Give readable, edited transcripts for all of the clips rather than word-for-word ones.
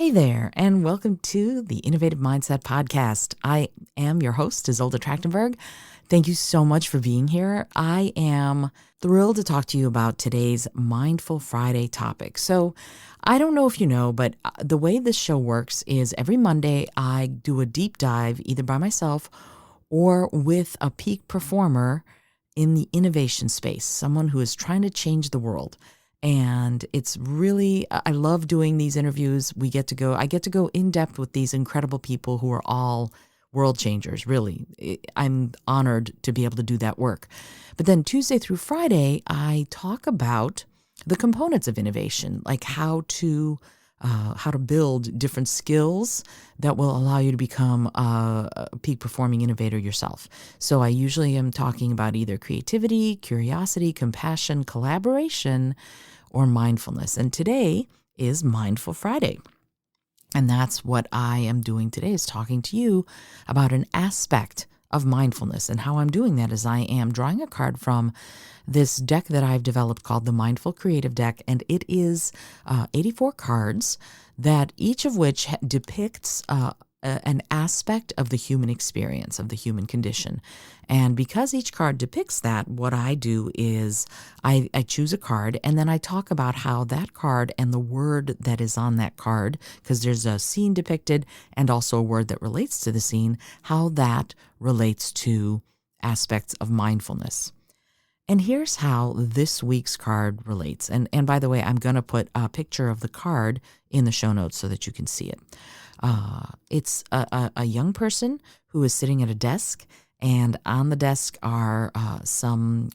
Hey there, and welcome to the Innovative Mindset Podcast. I am your host, Isolde Trachtenberg. Thank you so much for being here. I am thrilled to talk to you about today's Mindful Friday topic. So, I don't know if you know, but the way this show works is every Monday I do a deep dive either by myself or with a peak performer in the innovation space, someone who is trying to change the world. And it's really, I love doing these interviews. I get to go in depth with these incredible people who are all world changers, really. I'm honored to be able to do that work. But then Tuesday through Friday, I talk about the components of innovation, like how to build different skills that will allow you to become a peak performing innovator yourself. So I usually am talking about either creativity, curiosity, compassion, collaboration, or mindfulness. And today is Mindful Friday. And that's what I am doing today, is talking to you about an aspect of mindfulness. And how I'm doing that is I am drawing a card from this deck that I've developed called the Mindful Creative Deck. And it is 84 cards that each of which depicts an aspect of the human experience, of the human condition. And because each card depicts that, what I do is I choose a card and then I talk about how that card and the word that is on that card, because there's a scene depicted and also a word that relates to the scene, how that relates to aspects of mindfulness. And here's how this week's card relates. And by the way, I'm going to put a picture of the card in the show notes so that you can see it. It's a young person who is sitting at a desk, and on the desk are some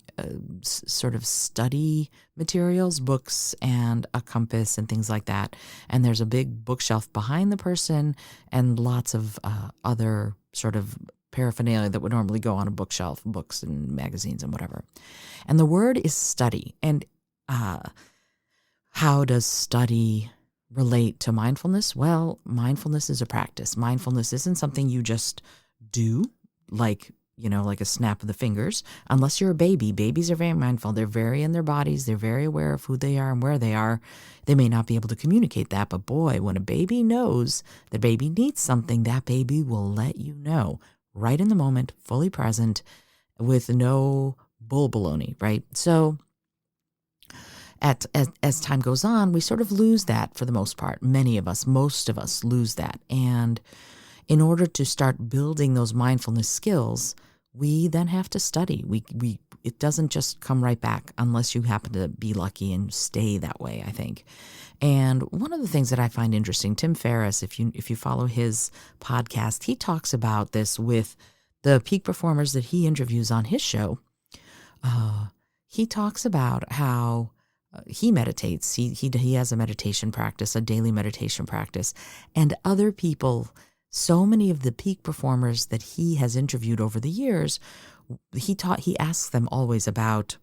sort of study materials, books, and a compass and things like that. And there's a big bookshelf behind the person and lots of other sort of paraphernalia that would normally go on a bookshelf, books and magazines and whatever. And the word is study. And how does study relate to mindfulness? Well, mindfulness is a practice. Mindfulness isn't something you just do like a snap of the fingers, unless you're a baby. Babies are very mindful. They're very in their bodies. They're very aware of who they are and where they are. They may not be able to communicate that, but boy, when a baby knows the baby needs something, that baby will let you know right in the moment, fully present, with no bull baloney, right? So as time goes on, we sort of lose that for the most part. Most of us lose that. And in order to start building those mindfulness skills, we then have to study. It doesn't just come right back unless you happen to be lucky and stay that way, I think. And one of the things that I find interesting, Tim Ferriss, if you follow his podcast, he talks about this with the peak performers that he interviews on his show. He talks about how he meditates. He has a meditation practice, a daily meditation practice, and other people. So many of the peak performers that he has interviewed over the years, he asks them always about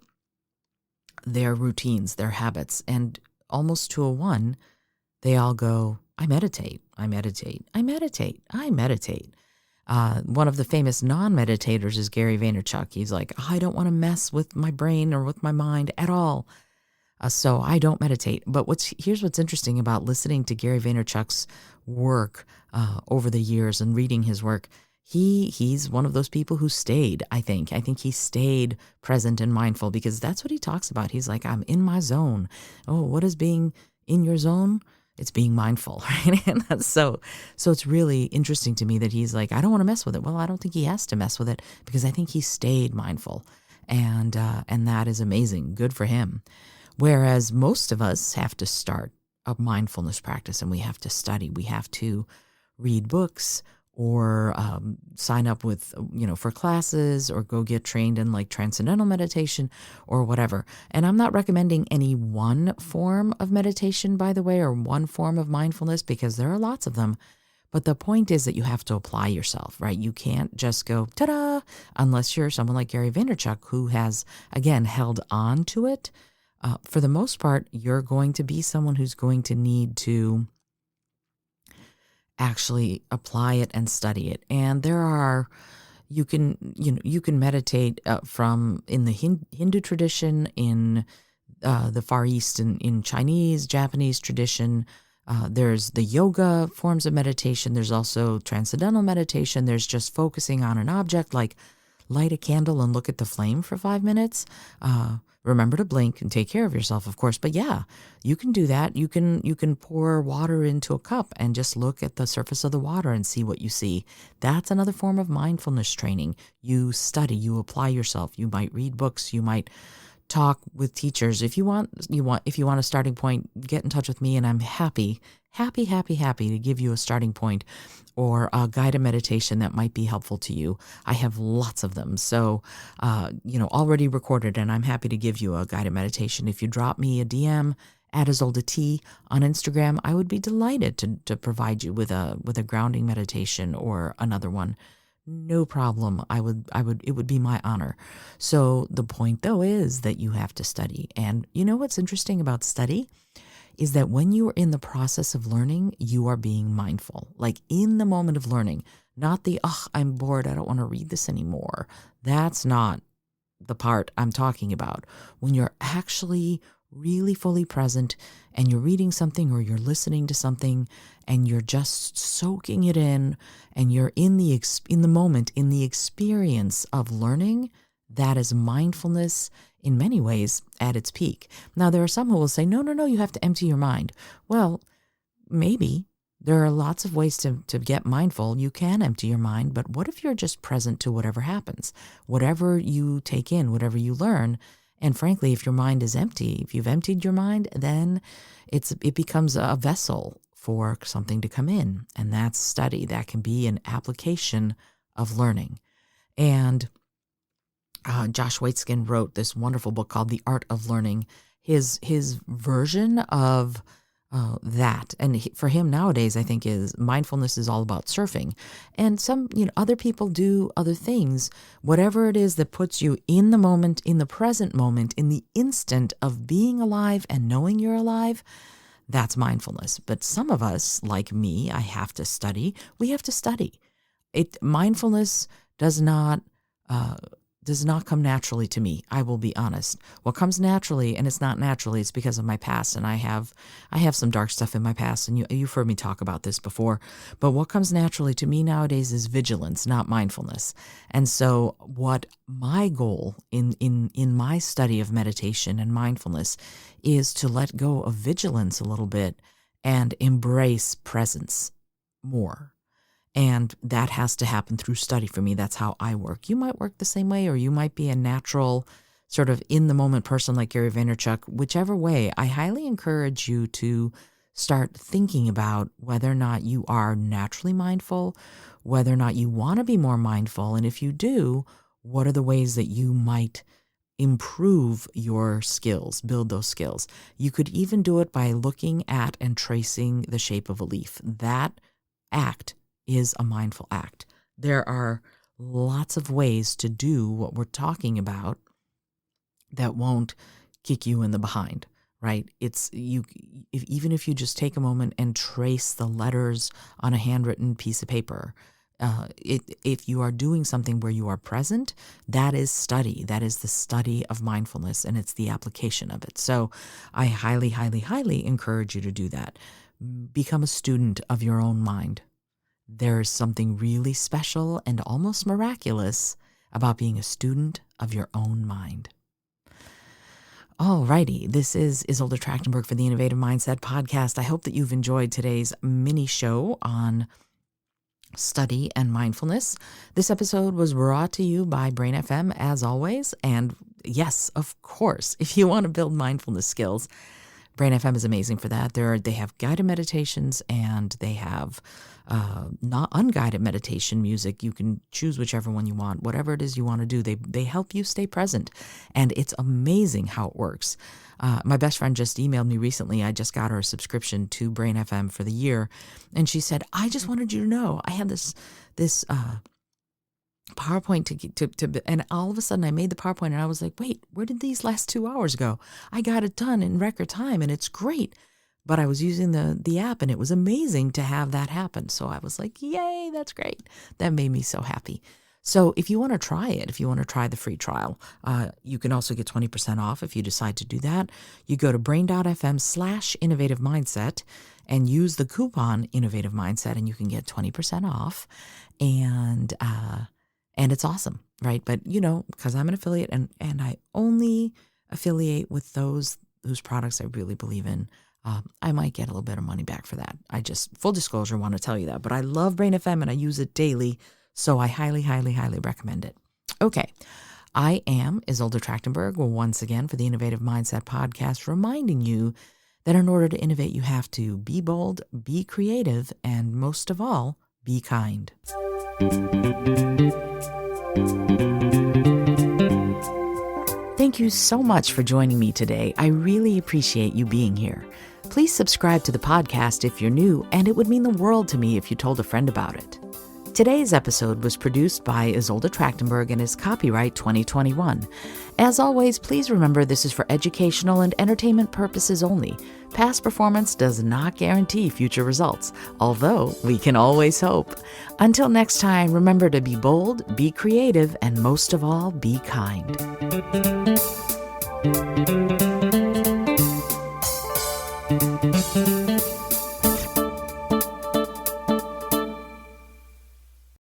their routines, their habits, and almost to a one, they all go, I meditate, I meditate, I meditate, I meditate. One of the famous non-meditators is Gary Vaynerchuk. He's like, I don't want to mess with my brain or with my mind at all. So I don't meditate. But here's what's interesting about listening to Gary Vaynerchuk's work over the years and reading his work. He's one of those people who stayed, I think. I think he stayed present and mindful because that's what he talks about. He's like, I'm in my zone. Oh, what is being in your zone? It's being mindful, right? And that's so it's really interesting to me that he's like, I don't want to mess with it. Well, I don't think he has to mess with it because I think he stayed mindful. And that is amazing. Good for him. Whereas most of us have to start a mindfulness practice and we have to study. We have to read books or sign up with, for classes or go get trained in like transcendental meditation or whatever. And I'm not recommending any one form of meditation, by the way, or one form of mindfulness because there are lots of them. But the point is that you have to apply yourself, right? You can't just go, ta-da, unless you're someone like Gary Vaynerchuk who has, again, held on to it. For the most part, you're going to be someone who's going to need to actually apply it and study it. And you can meditate from in the Hindu tradition, in the Far East, in Chinese, Japanese tradition, There's the yoga forms of meditation. There's also transcendental meditation. There's just focusing on an object, like light a candle and look at the flame for 5 minutes. Remember to blink and take care of yourself, of course. But yeah, you can do that. You can pour water into a cup and just look at the surface of the water and see what you see. That's another form of mindfulness training. You study, you apply yourself. You might read books. You might talk with teachers. If you want a starting point, get in touch with me, and I'm happy to give you a starting point or a guided meditation that might be helpful to you. I have lots of them, so already recorded, and I'm happy to give you a guided meditation. If you drop me a DM at Isolda T on Instagram, I would be delighted to provide you with a grounding meditation or another one. No problem. It would be my honor. So the point though is that you have to study. And you know what's interesting about study is that when you are in the process of learning, you are being mindful, like in the moment of learning, not the, I'm bored, I don't want to read this anymore. That's not the part I'm talking about. When you're actually really fully present and you're reading something or you're listening to something and you're just soaking it in and you're in the moment, in the experience of learning, that is mindfulness in many ways at its peak. Now, there are some who will say, no, you have to empty your mind. Well, maybe. There are lots of ways to get mindful. You can empty your mind, but what if you're just present to whatever happens, whatever you take in, whatever you learn? And frankly, if your mind is empty, if you've emptied your mind, then it becomes a vessel for something to come in. And that's study. That can be an application of learning. And Josh Waitzkin wrote this wonderful book called The Art of Learning. His version of that, and for him nowadays, I think is mindfulness is all about surfing. And some, other people do other things. Whatever it is that puts you in the moment, in the present moment, in the instant of being alive and knowing you're alive, that's mindfulness. But some of us, like me, I have to study. We have to study. Mindfulness does not come naturally to me. I will be honest. What comes naturally, and it's not naturally, it's because of my past, and I have some dark stuff in my past, and you've heard me talk about this before. But what comes naturally to me nowadays is vigilance, not mindfulness. And so, what my goal in my study of meditation and mindfulness is to let go of vigilance a little bit and embrace presence more. And that has to happen through study for me. That's how I work. You might work the same way, or you might be a natural sort of in-the-moment person like Gary Vaynerchuk. Whichever way, I highly encourage you to start thinking about whether or not you are naturally mindful, whether or not you want to be more mindful. And if you do, what are the ways that you might improve your skills, build those skills? You could even do it by looking at and tracing the shape of a leaf. That act is a mindful act. There are lots of ways to do what we're talking about that won't kick you in the behind, right? Even if you just take a moment and trace the letters on a handwritten piece of paper, if you are doing something where you are present, that is study. That is the study of mindfulness, and it's the application of it. So I highly, highly, highly encourage you to do that. Become a student of your own mind. There's something really special and almost miraculous about being a student of your own mind. Alrighty, this is Isolda Trachtenberg for the Innovative Mindset Podcast. I hope that you've enjoyed today's mini show on study and mindfulness. This episode was brought to you by Brain FM, as always. And yes, of course, if you want to build mindfulness skills, Brain FM is amazing for that. They have guided meditations, and they have not unguided meditation music. You can choose whichever one you want, whatever it is you want to do. They help you stay present, and it's amazing how it works. My best friend just emailed me recently. I just got her a subscription to Brain FM for the year, and she said, "I just wanted you to know I had this PowerPoint to and all of a sudden I made the PowerPoint, and I was like, wait, where did these last 2 hours go? I got it done in record time, and it's great." But I was using the app, and it was amazing to have that happen. So I was like, yay, that's great. That made me so happy. So if you want to try it, if you want to try the free trial, you can also get 20% off if you decide to do that. You go to brain.fm/innovative mindset, and use the coupon Innovative Mindset, and you can get 20% off. And it's awesome, right? But because I'm an affiliate and I only affiliate with those whose products I really believe in, I might get a little bit of money back for that. I just, full disclosure, want to tell you that. But I love Brain FM and I use it daily, so I highly, highly, highly recommend it. Okay, I am Isolde Trachtenberg, once again for the Innovative Mindset Podcast, reminding you that in order to innovate, you have to be bold, be creative, and most of all, be kind. Thank you so much for joining me today. I really appreciate you being here. Please subscribe to the podcast if you're new, and it would mean the world to me if you told a friend about it. Today's episode was produced by Isolde Trachtenberg and is copyright 2021. As always, please remember this is for educational and entertainment purposes only. Past performance does not guarantee future results, although we can always hope. Until next time, remember to be bold, be creative, and most of all, be kind.